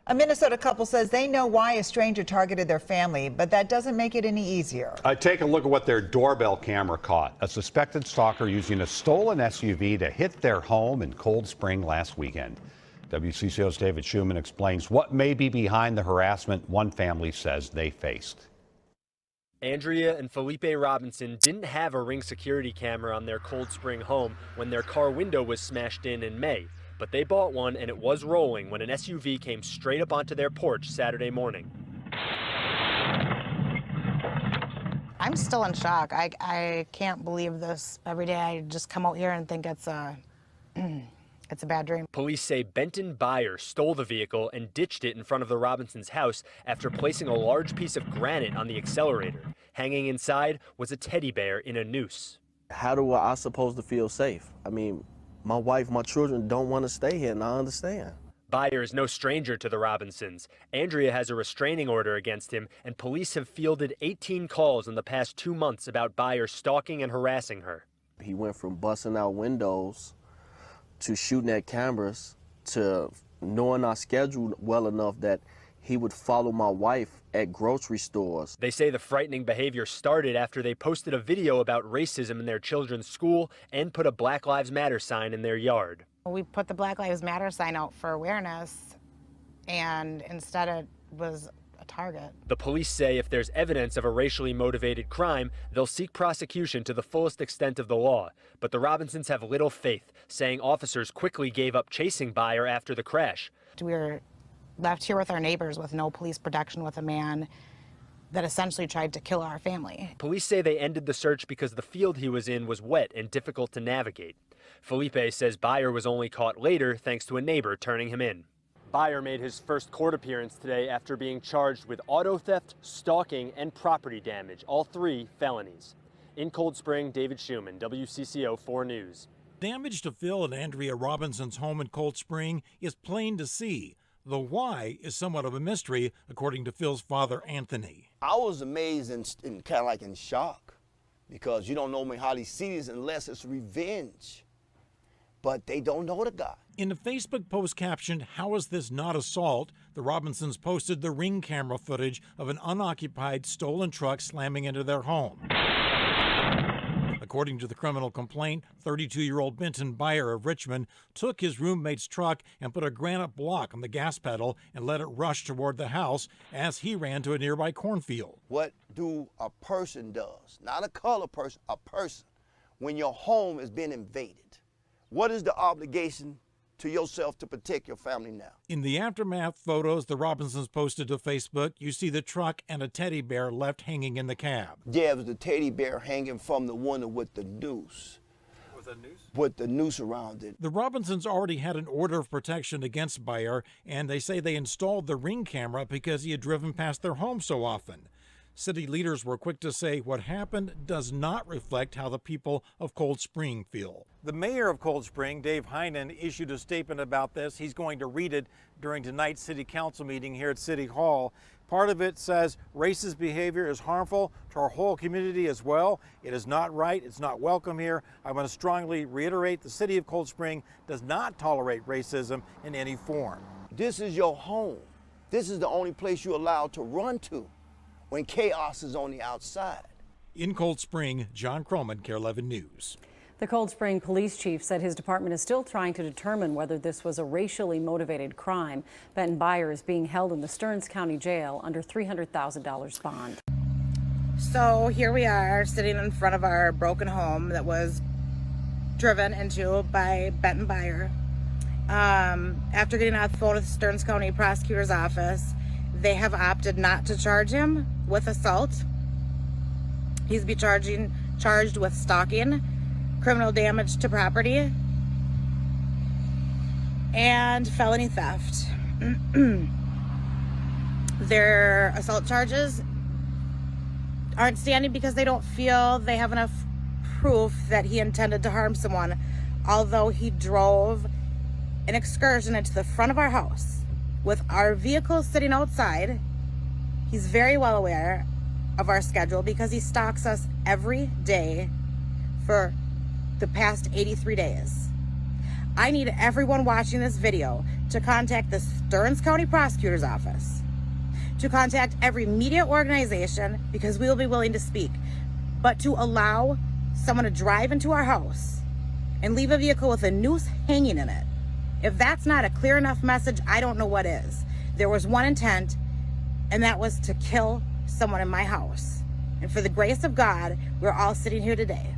A Minnesota couple says they know why a stranger targeted their family, but that doesn't make it any easier. Take a look at what their doorbell camera caught. A suspected stalker using a stolen SUV to hit their home in Cold Spring last weekend. WCCO's David Schuman explains what may be behind the harassment one family says they faced. Andrea and Felipe Robinson didn't have a Ring security camera on their Cold Spring home when their car window was smashed in May. But they bought one and it was rolling when an SUV came straight up onto their porch Saturday morning. I'm still in shock. I can't believe this. Every day I just come out here and think it's a bad dream. Police say Benton Byer stole the vehicle and ditched it in front of the Robinsons' house after placing a large piece of granite on the accelerator. Hanging inside was a teddy bear in a noose. How do I supposed to feel safe? I mean, my wife, my children don't want to stay here, and I understand. Byer is no stranger to the Robinsons. Andrea has a restraining order against him, and police have fielded 18 calls in the past 2 months about Byer stalking and harassing her. He went from busting out windows to shooting at cameras to knowing our schedule well enough that he would follow my wife at grocery stores. They say the frightening behavior started after they posted a video about racism in their children's school and put a Black Lives Matter sign in their yard. We put the Black Lives Matter sign out for awareness, and instead it was a target. The police say if there's evidence of a racially motivated crime, they'll seek prosecution to the fullest extent of the law. But the Robinsons have little faith, saying officers quickly gave up chasing Byer after the crash. We were left here with our neighbors with no police protection, with a man that essentially tried to kill our family. Police say they ended the search because the field he was in was wet and difficult to navigate. Felipe says Byer was only caught later thanks to a neighbor turning him in. Byer made his first court appearance today after being charged with auto theft, stalking, and property damage, all 3 felonies. In Cold Spring, David Schuman, WCCO 4 News. Damage to Phil and Andrea Robinson's home in Cold Spring is plain to see. The why is somewhat of a mystery, according to Phil's father, Anthony. I was amazed and kind of like in shock because you don't normally hardly see this unless it's revenge. But they don't know the guy. In a Facebook post captioned, "How is this not assault?" the Robinsons posted the Ring camera footage of an unoccupied stolen truck slamming into their home. According to the criminal complaint, 32-year-old Benton Byer of Richmond took his roommate's truck and put a granite block on the gas pedal and let it rush toward the house as he ran to a nearby cornfield. What do a person does, not a color person, a person, when your home is being invaded? What is the obligation to yourself to protect your family now? In the aftermath photos the Robinsons posted to Facebook, you see the truck and a teddy bear left hanging in the cab. Yeah, it was the teddy bear hanging from the window with the noose. With a noose? With the noose around it. The Robinsons already had an order of protection against Byer, and they say they installed the Ring camera because he had driven past their home so often. City leaders were quick to say what happened does not reflect how the people of Cold Spring feel. The mayor of Cold Spring, Dave Heinen, issued a statement about this. He's going to read it during tonight's city council meeting here at City Hall. Part of it says racist behavior is harmful to our whole community as well. It is not right. It's not welcome here. I want to strongly reiterate the city of Cold Spring does not tolerate racism in any form. This is your home. This is the only place you're allowed to run to when chaos is on the outside. In Cold Spring, John Croman, KARE 11 News. The Cold Spring police chief said his department is still trying to determine whether this was a racially motivated crime. Benton Byer is being held in the Stearns County Jail under $300,000 bond. So here we are sitting in front of our broken home that was driven into by Benton Byer. After getting off the phone with the Stearns County Prosecutor's Office, they have opted not to charge him with assault. He's be charged with stalking, criminal damage to property, and felony theft. Their assault charges aren't standing because they don't feel they have enough proof that he intended to harm someone, although he drove an excursion into the front of our house with our vehicle sitting outside. He's very well aware of our schedule because he stalks us every day for the past 83 days. I need everyone watching this video to contact the Stearns County Prosecutor's Office, to contact every media organization, because we will be willing to speak, but to allow someone to drive into our house and leave a vehicle with a noose hanging in it, if that's not a clear enough message, I don't know what is. There was one intent, and that was to kill someone in my house. And for the grace of God, we're all sitting here today.